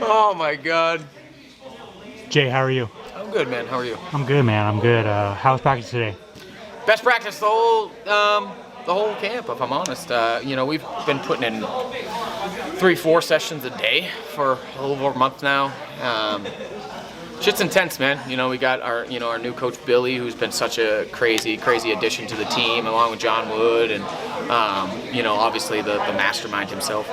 Oh my God. Jay, how are you? I'm good, man. How are you? I'm good, man. I'm good. How was practice today? Best practice the whole camp, if I'm honest. You know, we've been putting in 3-4 sessions a day for a little over a month now. Shit's intense, man. You know, we got our new coach Billy, who's been such a crazy addition to the team, along with John Wood, and you know, obviously the mastermind himself.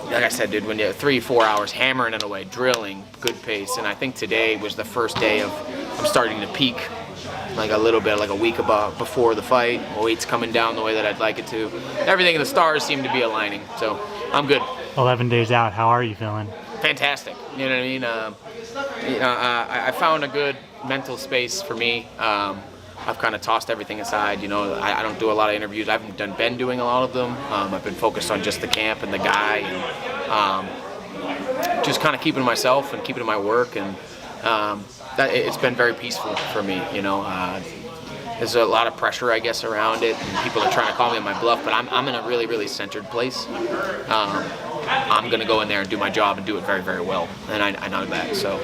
Like I said, dude, when you're 3-4 hours hammering it away, drilling, good pace, and I think today was the first day of I'm starting to peak, like a little bit, like a week before the fight. My weight's coming down the way that I'd like it to. Everything in the stars seem to be aligning, so I'm good. 11 days out, how are you feeling? Fantastic. You know what I mean? I found a good mental space for me. I've kind of tossed everything aside. You know, I don't do a lot of interviews. I haven't been doing a lot of them. I've been focused on just the camp and the guy, and just kind of keeping to myself and keeping to my work. And it's been very peaceful for me. You know, there's a lot of pressure, I guess, around it, and people are trying to call me on my bluff. But I'm in a really centered place. I'm going to go in there and do my job and do it very well, and I know that. So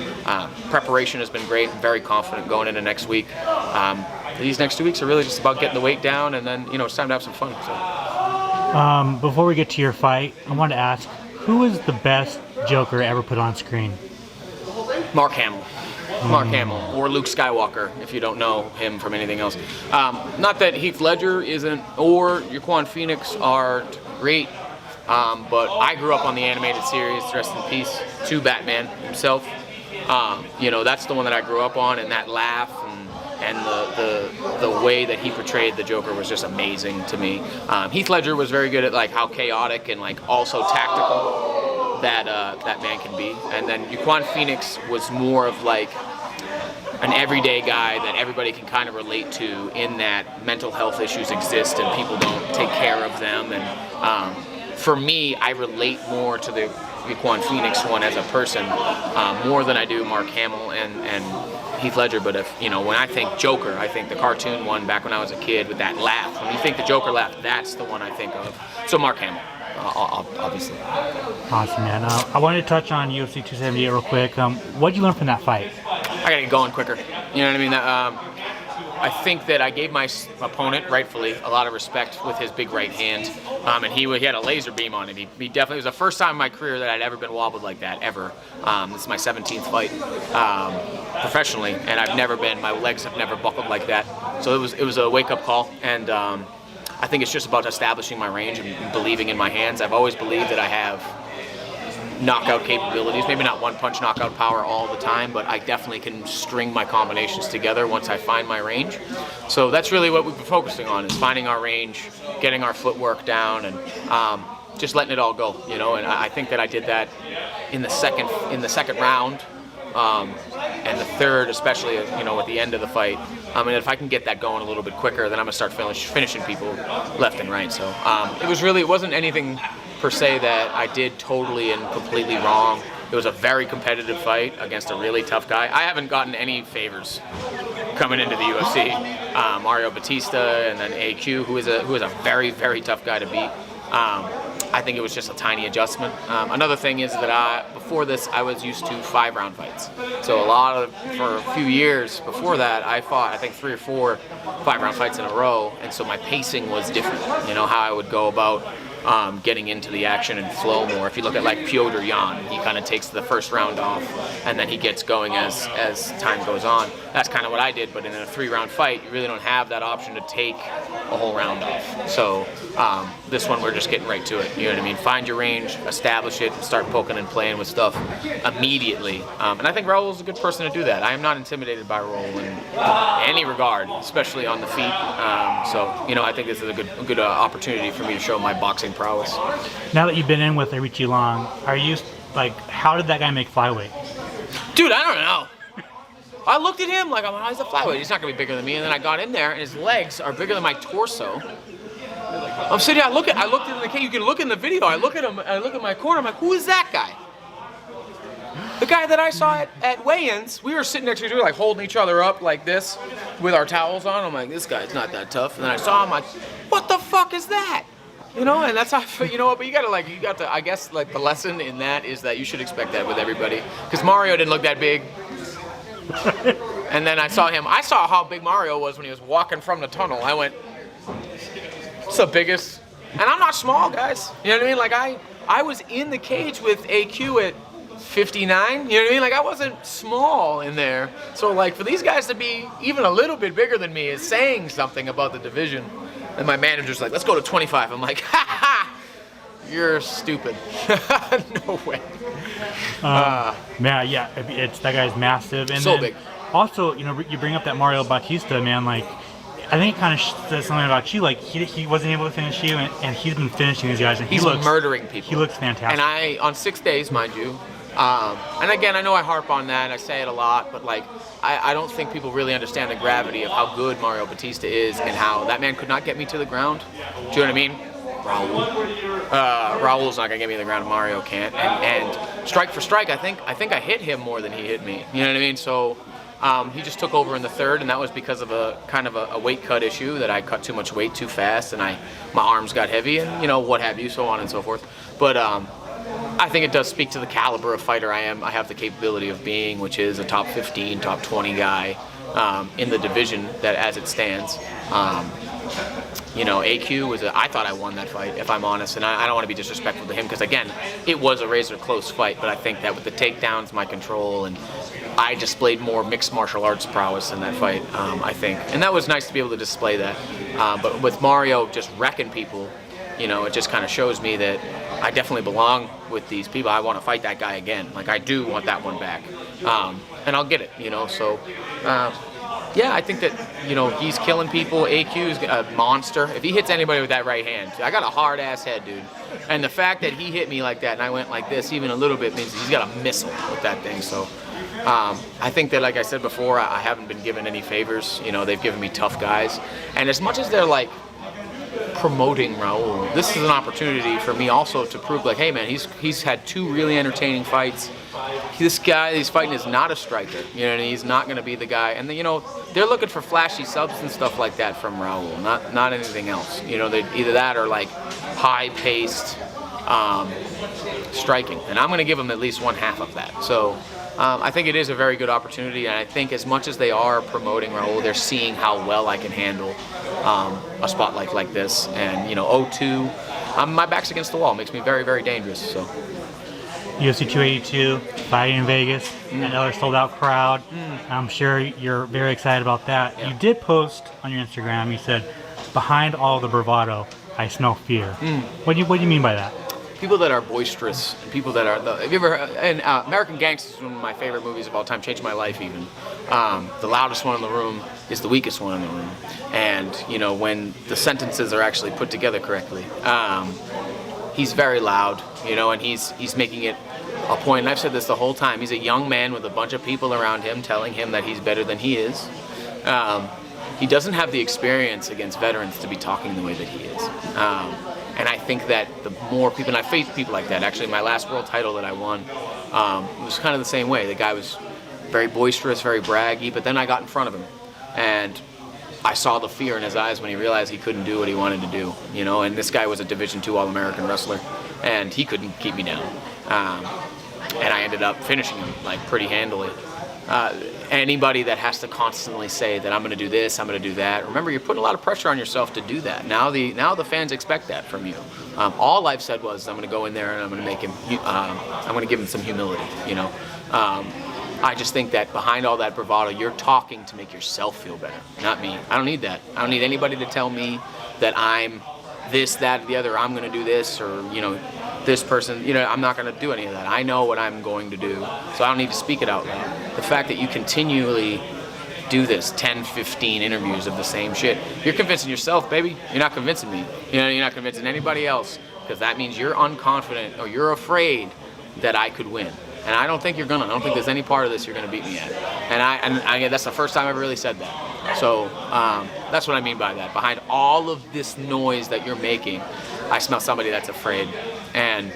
preparation has been great. I'm very confident going into next week. These next 2 weeks are really just about getting the weight down, and then, you know, it's time to have some fun. So. Before we get to your fight, I wanted to ask, who is the best Joker ever put on screen? Mark Hamill. Mark Hamill, or Luke Skywalker, if you don't know him from anything else. Not that Heath Ledger isn't, or Joaquin Phoenix aren't great, but I grew up on the animated series, rest in peace, to Batman himself. You know, that's the one that I grew up on, and that laugh and the way that he portrayed the Joker was just amazing to me. Heath Ledger was very good at like how chaotic and like also tactical that man can be. And then Joaquin Phoenix was more of like an everyday guy that everybody can kind of relate to, in that mental health issues exist and people don't take care of them. And for me, I relate more to the Joaquin Phoenix one as a person, more than I do Mark Hamill and Heath Ledger. But if, you know, when I think Joker, I think the cartoon one back when I was a kid with that laugh. When you think the Joker laugh, that's the one I think of. So Mark Hamill, obviously. Awesome, man. I wanted to touch on UFC 278 real quick. What did you learn from that fight? I gotta get going quicker. You know what I mean? I think that I gave my opponent, rightfully, a lot of respect with his big right hand, and he had a laser beam on it. He definitely, it was the first time in my career that I'd ever been wobbled like that, ever. This is my 17th fight professionally, and I've never been, my legs have never buckled like that. So it was a wake-up call, and I think it's just about establishing my range and believing in my hands. I've always believed that I have knockout capabilities, maybe not one-punch knockout power all the time, but I definitely can string my combinations together once I find my range. So that's really what we've been focusing on, is finding our range, getting our footwork down, and just letting it all go, you know. And I think that I did that in the second round, and the third, especially, you know, at the end of the fight. And if I can get that going a little bit quicker, then I'm gonna start finishing people left and right. So it wasn't anything per se that I did totally and completely wrong. It was a very competitive fight against a really tough guy. I haven't gotten any favors coming into the UFC. Mario Bautista, and then AQ, who is a very tough guy to beat. I think it was just a tiny adjustment. Another thing is that before this, I was used to 5-round fights. So for a few years before that, I fought, I think, 3 or 4 5-round fights in a row, and so my pacing was different. You know, how I would go about getting into the action and flow more. If you look at like Petr Yan, he kind of takes the first round off, and then he gets going as time goes on. That's kind of what I did, but in a 3-round fight, you really don't have that option to take a whole round off. So this one, we're just getting right to it. You know what I mean? Find your range, establish it, and start poking and playing with stuff immediately. And I think Raul is a good person to do that. I am not intimidated by Raul in any regard, especially on the feet. So, you know, I think this is a good opportunity for me to show my boxing prowess. Now that you've been in with Aoriqileng, are you, like, how did that guy make flyweight? Dude, I don't know. I looked at him like, oh, he's a flyweight. He's not going to be bigger than me. And then I got in there, and his legs are bigger than my torso. I'm sitting there, I looked at the cage. You can look in the video. I look at him, I look at my corner. I'm like, who is that guy? The guy that I saw at weigh-ins, we were sitting next to each other, like holding each other up like this with our towels on. I'm like, this guy's not that tough. And then I saw him, like, what the fuck is that? You know, and that's how, you know what, but you got to, I guess, like, the lesson in that is that you should expect that with everybody. Because Mario didn't look that big. And then I saw how big Mario was when he was walking from the tunnel. I went, it's the biggest. And I'm not small, guys. You know what I mean? Like, I was in the cage with AQ at 59. You know what I mean? Like, I wasn't small in there. So, like, for these guys to be even a little bit bigger than me is saying something about the division. And my manager's like, let's go to 25. I'm like, ha ha, you're stupid. No way. Man, yeah, it's that guy's massive. And so then big. Also, you know, you bring up that Mario Bautista, man, like, I think it kind of says something about you. Like, he wasn't able to finish you, and he's been finishing these guys. And he's murdering people. He looks fantastic. And on 6 days, mind you. And again, I know I harp on that, I say it a lot, but like, I don't think people really understand the gravity of how good Mario Bautista is and how that man could not get me to the ground. Do you know what I mean? Raul's not gonna get me to the ground, Mario can't. And strike for strike, I think I hit him more than he hit me. You know what I mean? So he just took over in the third, and that was because of a kind of a weight cut issue, that I cut too much weight too fast, and my arms got heavy, and you know, what have you, so on and so forth. But I think it does speak to the caliber of fighter I am. I have the capability of being, which is a top 15, top 20 guy in the division that as it stands. You know, AQ was I thought I won that fight, if I'm honest, and I don't want to be disrespectful to him, because again, it was a razor close fight, but I think that with the takedowns, my control, and I displayed more mixed martial arts prowess in that fight, I think. And that was nice to be able to display that. But with Mario just wrecking people, you know, it just kind of shows me that I definitely belong with these people. I want to fight that guy again. Like, I do want that one back. And I'll get it, you know, so... yeah, I think that, you know, he's killing people. AQ's a monster. If he hits anybody with that right hand, I got a hard-ass head, dude. And the fact that he hit me like that and I went like this even a little bit means he's got a missile with that thing. So I think that, like I said before, I haven't been given any favors. You know, they've given me tough guys. And as much as they're, like, promoting Raul, this is an opportunity for me also to prove, like, hey, man, he's had 2 really entertaining fights. This guy he's fighting is not a striker, you know, and he's not going to be the guy. And, you know, they're looking for flashy subs and stuff like that from Raul, not anything else. You know, either that or, like, high-paced striking. And I'm going to give them at least 1/2 of that. So I think it is a very good opportunity, and I think as much as they are promoting Raul, they're seeing how well I can handle a spotlight like this. And, you know, 0-2, my back's against the wall. It makes me very, very dangerous. So. UFC 282, fighting in Vegas, another sold-out crowd. I'm sure you're very excited about that. Yeah. You did post on your Instagram, you said, behind all the bravado, I smell fear. What do you mean by that? People that are boisterous, people that are, have you ever, and American Gangster is one of my favorite movies of all time, changed my life even. The loudest one in the room is the weakest one in the room. And, you know, when the sentences are actually put together correctly, he's very loud, you know, and he's making it a point, and I've said this the whole time, he's a young man with a bunch of people around him telling him that he's better than he is. He doesn't have the experience against veterans to be talking the way that he is. And I think that the more people, and I faced people like that. Actually, my last world title that I won was kind of the same way. The guy was very boisterous, very braggy, but then I got in front of him. And I saw the fear in his eyes when he realized he couldn't do what he wanted to do. You know, and this guy was a Division II All-American wrestler, and he couldn't keep me down. And I ended up finishing him, like, pretty handily. Anybody that has to constantly say that I'm going to do this, I'm going to do that. Remember, you're putting a lot of pressure on yourself to do that. Now the fans expect that from you. All I've said was I'm going to go in there and I'm going to make him. I'm going to give him some humility. You know, I just think that behind all that bravado, you're talking to make yourself feel better, not me. I don't need that. I don't need anybody to tell me that I'm this, that, the other. I'm going to do this, or you know, this person. You know, I'm not going to do any of that. I know what I'm going to do, so I don't need to speak it out loud. The fact that you continually do this 10, 15 interviews of the same shit, you're convincing yourself, baby. You're not convincing me. You know, you're not convincing anybody else, because that means you're unconfident or you're afraid that I could win. And I don't think you're gonna. I don't think there's any part of this you're gonna beat me at. And I that's the first time I've ever really said that. So that's what I mean by that. Behind all of this noise that you're making, I smell somebody that's afraid, and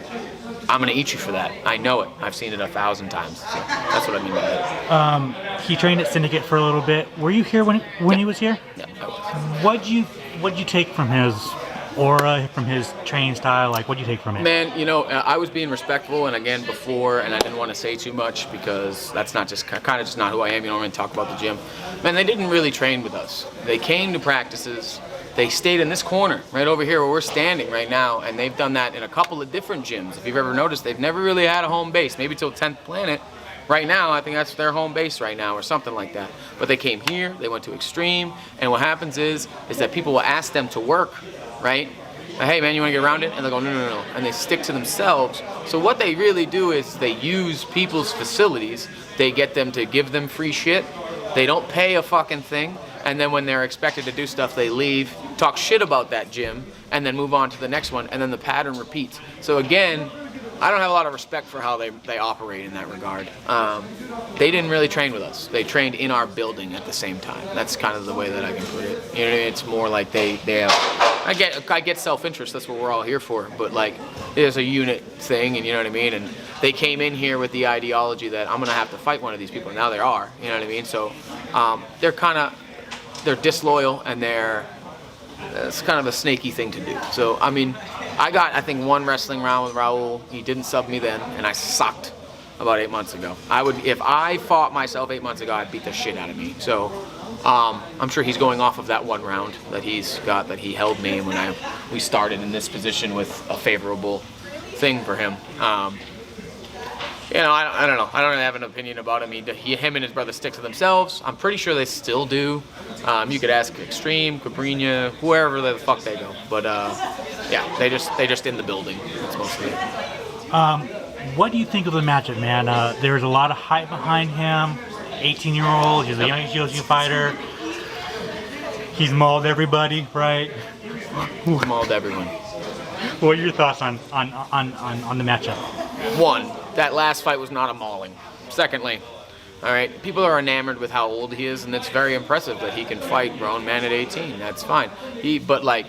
I'm gonna eat you for that. I know it. I've seen it 1,000 times. So that's what I mean by that. He trained at Syndicate for a little bit. Were you here when he was here? Yeah, I was. What'd you take from his aura, from his training style? Like, what do you take from it? Man, you know, I was being respectful, and again before, and I didn't want to say too much because that's not just kind of just not who I am. You don't really talk about the gym. Man, they didn't really train with us. They came to practices. They stayed in this corner right over here where we're standing right now, and they've done that in a couple of different gyms. If you've ever noticed, they've never really had a home base, maybe till 10th Planet. Right now, I think that's their home base right now or something like that. But they came here, they went to Extreme, and what happens is that people will ask them to work, right? Hey man, you wanna get around it? And they'll go, no, no, no, and they stick to themselves. So what they really do is they use people's facilities, they get them to give them free shit, they don't pay a fucking thing, and then when they're expected to do stuff, they leave, talk shit about that gym, and then move on to the next one, and then the pattern repeats. So again, I don't have a lot of respect for how they operate in that regard. They didn't really train with us. They trained in our building at the same time. That's kind of the way that I can put it. You know what I mean? It's more like they have, I get self-interest, that's what we're all here for, but like, there's a unit thing, and you know what I mean? And they came in here with the ideology that I'm gonna have to fight one of these people, and now they are, you know what I mean? So they're disloyal, and it's kind of a snaky thing to do. So, I mean, I got, I think, one wrestling round with Raul. He didn't sub me then, and I sucked about 8 months ago. If I fought myself 8 months ago, I'd beat the shit out of me. So, I'm sure he's going off of that one round that he's got, that he held me when we started in this position with a favorable thing for him. You know, I don't know. I don't really have an opinion about him. Him and his brother stick to themselves. I'm pretty sure they still do. You could ask Extreme, Cabrinha, whoever the fuck they go. But yeah, they just in the building. That's mostly it. What do you think of the matchup, man? There's a lot of hype behind him. 18-year-old. He's the youngest UFC fighter. He's mauled everybody, right? He's mauled everyone. What are your thoughts on the matchup? One, that last fight was not a mauling. Secondly, all right, people are enamored with how old he is, and it's very impressive that he can fight grown men at 18. That's fine. But like,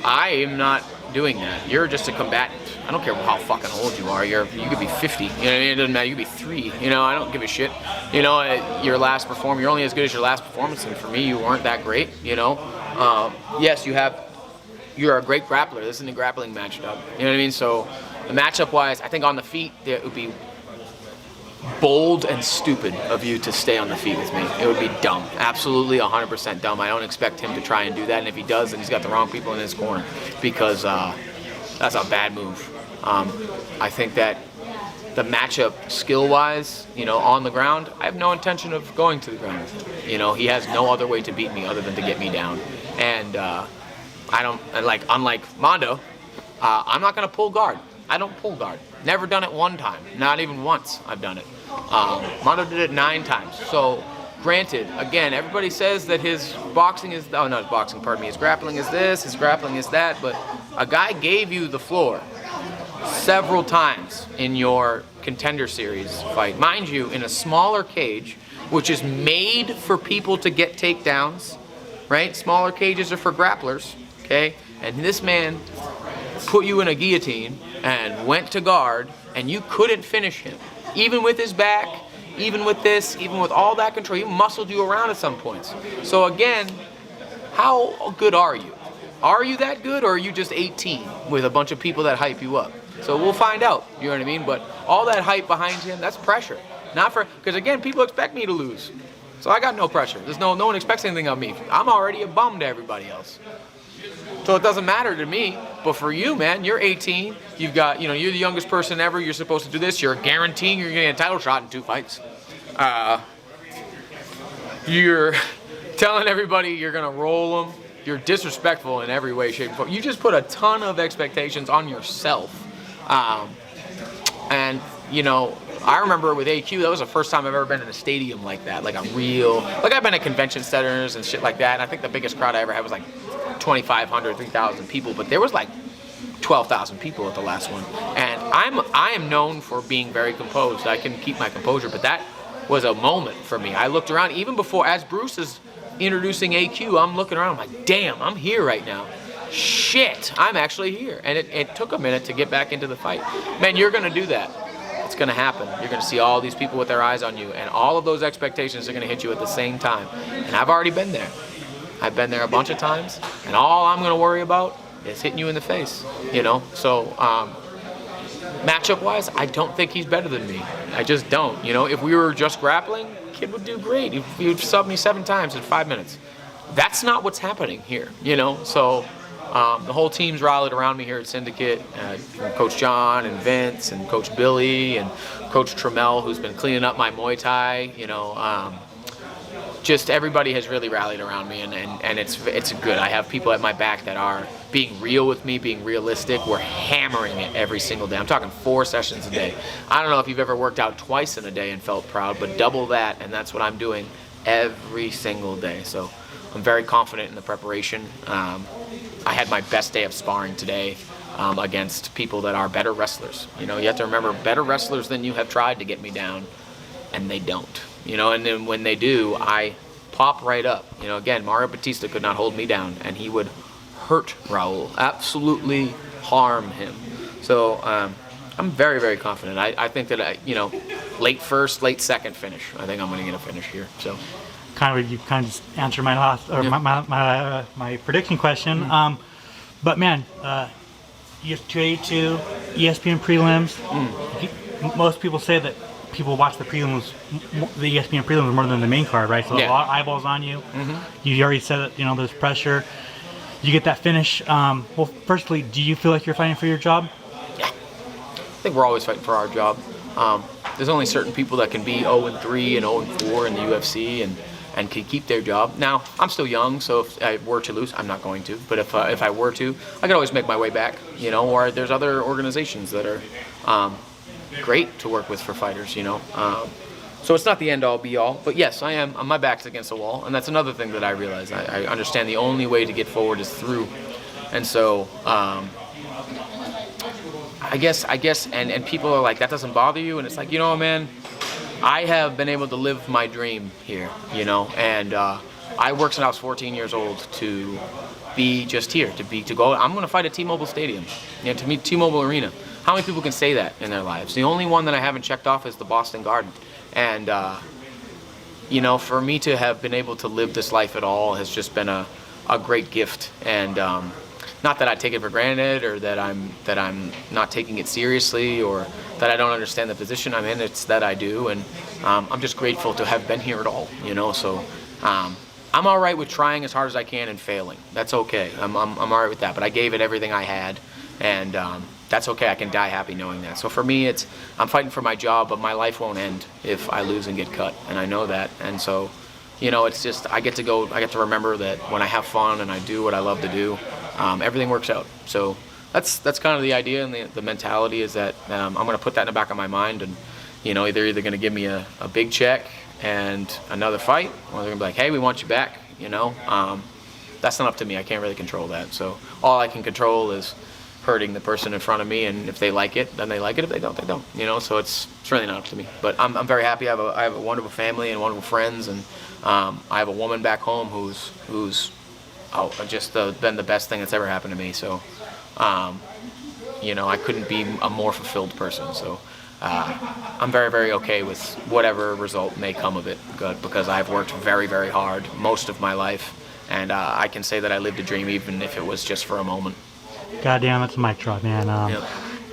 I am not doing that. You're just a combatant. I don't care how fucking old you are. You could be 50. You know what I mean? It doesn't matter. You could be 3. You know, I don't give a shit. You know, your last performance, you're only as good as your last performance, and for me, you weren't that great. You know, yes, you're a great grappler. This isn't a grappling matchup. You know what I mean? So, the matchup-wise, I think on the feet, it would be bold and stupid of you to stay on the feet with me. It would be dumb. Absolutely 100% dumb. I don't expect him to try and do that, and if he does, then he's got the wrong people in his corner, because that's a bad move. I think that the matchup skill-wise, you know, on the ground, I have no intention of going to the ground. You know, he has no other way to beat me other than to get me down. And unlike Mondo, I'm not going to pull guard. I don't pull guard. Never done it one time. Not even once I've done it. Mondo did it 9 times. So, granted, again, everybody says that his boxing is, oh no, his boxing, pardon me, his grappling is this, his grappling is that, but a guy gave you the floor several times in your Contender Series fight. Mind you, in a smaller cage, which is made for people to get takedowns, right? Smaller cages are for grapplers, okay? And this man put you in a guillotine and went to guard, and you couldn't finish him. Even with his back, even with this, even with all that control, he muscled you around at some points. So again, how good are you? Are you that good, or are you just 18 with a bunch of people that hype you up? So we'll find out, you know what I mean? But all that hype behind him, that's pressure. Not for, because again, people expect me to lose. So I got no pressure. There's no one expects anything of me. I'm already a bum to everybody else. So it doesn't matter to me, but for you, man, you're 18, you've got, you know, you're the youngest person ever, you're supposed to do this, you're guaranteeing you're getting a title shot in 2 fights. You're telling everybody you're gonna roll them, you're disrespectful in every way, shape, and form. You just put a ton of expectations on yourself. And, you know, I remember with AQ, that was the first time I've ever been in a stadium like that, like a real, like I've been at convention centers and shit like that, and I think the biggest crowd I ever had was like 2,500, 3,000 people, but there was like 12,000 people at the last one. And I am known for being very composed. I can keep my composure, but that was a moment for me. I looked around, even before, as Bruce is introducing AQ, I'm looking around, I'm like, damn, I'm here right now. Shit, I'm actually here. And it took a minute to get back into the fight. Man, you're gonna do that. It's gonna happen. You're gonna see all these people with their eyes on you, and all of those expectations are gonna hit you at the same time. And I've already been there. I've been there a bunch of times, and all I'm gonna worry about is hitting you in the face, you know. So matchup-wise, I don't think he's better than me. I just don't. You know, if we were just grappling, kid would do great. He would sub me 7 times in 5 minutes. That's not what's happening here, you know. So the whole team's rallied around me here at Syndicate. Coach John and Vince and Coach Billy and Coach Trammell, who's been cleaning up my Muay Thai, you know. Just everybody has really rallied around me, and it's good. I have people at my back that are being real with me, being realistic. We're hammering it every single day. I'm talking 4 sessions a day. I don't know if you've ever worked out twice in a day and felt proud, but double that, and that's what I'm doing every single day. So I'm very confident in the preparation. I had my best day of sparring today against people that are better wrestlers. You know, you have to remember, better wrestlers than you have tried to get me down, and they don't. You know, and then when they do, I pop right up. You know, again, Bautista could not hold me down, and he would hurt Raul, absolutely harm him. So I'm very, very confident. I think that, you know, late first, late second finish. I think I'm going to get a finish here. So You kind of just answered my last, or yeah. my prediction question. But man, UFC 282, ESPN prelims. Most people say that people watch the prelims, the ESPN prelims more than the main card, right? So a lot of eyeballs on you. You already said that, you know, there's pressure. You get that finish. Well, firstly, do you feel like you're fighting for your job? Yeah, I think we're always fighting for our job. There's only certain people that can be 0-3 and 0-4 in the UFC and can keep their job. Now, I'm still young, so if I were to lose, I'm not going to. But if I were to, I could always make my way back, you know. Or there's other organizations that are great to work with for fighters, you know. So it's not the end-all, be-all. But yes, I am. My back's against the wall, and that's another thing that I realize. I understand the only way to get forward is through. And so I guess, and people are like, that doesn't bother you? And it's like, you know, man, I have been able to live my dream here, you know. And I worked since I was 14 years old to be just here, to go. I'm going to fight at T-Mobile Stadium, you know, to meet T-Mobile Arena. How many people can say that in their lives? The only one that I haven't checked off is the Boston Garden. And, you know, for me to have been able to live this life at all has just been a great gift. And not that I take it for granted, or that I'm not taking it seriously, or that I don't understand the position I'm in. It's that I do. And I'm just grateful to have been here at all, you know. So I'm all right with trying as hard as I can and failing. That's okay. I'm all right with that. But I gave it everything I had. And that's okay. I can die happy knowing that. So for me, I'm fighting for my job, but my life won't end if I lose and get cut, and I know that. And so, you know, it's just I get to remember that when I have fun and I do what I love to do, everything works out. So that's kind of the idea, and the mentality is that I'm going to put that in the back of my mind, and you know, they're either going to give me a big check and another fight, or they're going to be like, hey, we want you back. You know, that's not up to me. I can't really control that. So all I can control is hurting the person in front of me, and if they like it, then they like it. If they don't, they don't. You know, so it's really not up to me. But I'm very happy. I have a wonderful family and wonderful friends, and I have a woman back home who's just been the best thing that's ever happened to me. So, you know, I couldn't be a more fulfilled person. So I'm very, very okay with whatever result may come of it, good, because I've worked very, very hard most of my life, and I can say that I lived a dream, even if it was just for a moment. God damn, that's a mic drop, man.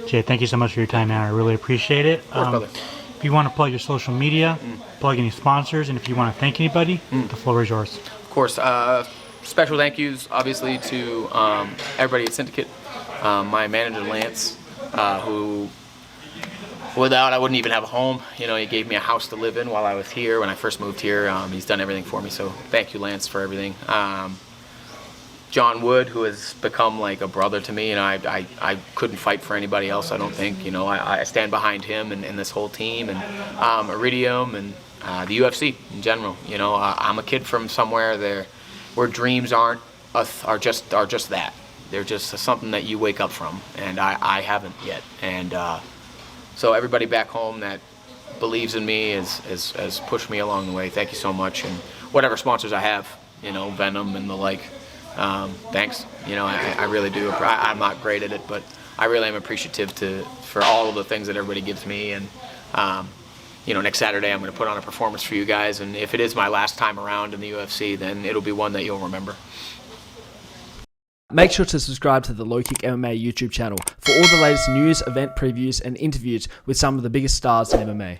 Jay, thank you so much for your time, man. I really appreciate it. If you want to plug your social media, plug any sponsors, and if you want to thank anybody, the floor is yours. Of course. Special thank yous, obviously, to everybody at Syndicate. My manager, Lance, who, without, I wouldn't even have a home. You know, he gave me a house to live in while I was here, when I first moved here. He's done everything for me, so thank you, Lance, for everything. John Wood, who has become like a brother to me, and I couldn't fight for anybody else, I don't think. You know, I stand behind him and this whole team, and Iridium, and the UFC in general. You know, I'm a kid from somewhere there where dreams are just that. They're just something that you wake up from, and I haven't yet. And so everybody back home that believes in me has pushed me along the way. Thank you so much. And whatever sponsors I have, you know, Venom and the like, thanks. You know, I really do. I'm not great at it, but I really am appreciative for all of the things that everybody gives me. And you know, next Saturday I'm going to put on a performance for you guys, and if it is my last time around in the UFC, then it'll be one that you'll remember. Make sure to subscribe to the LowKick MMA YouTube channel for all the latest news, event previews, and interviews with some of the biggest stars in MMA.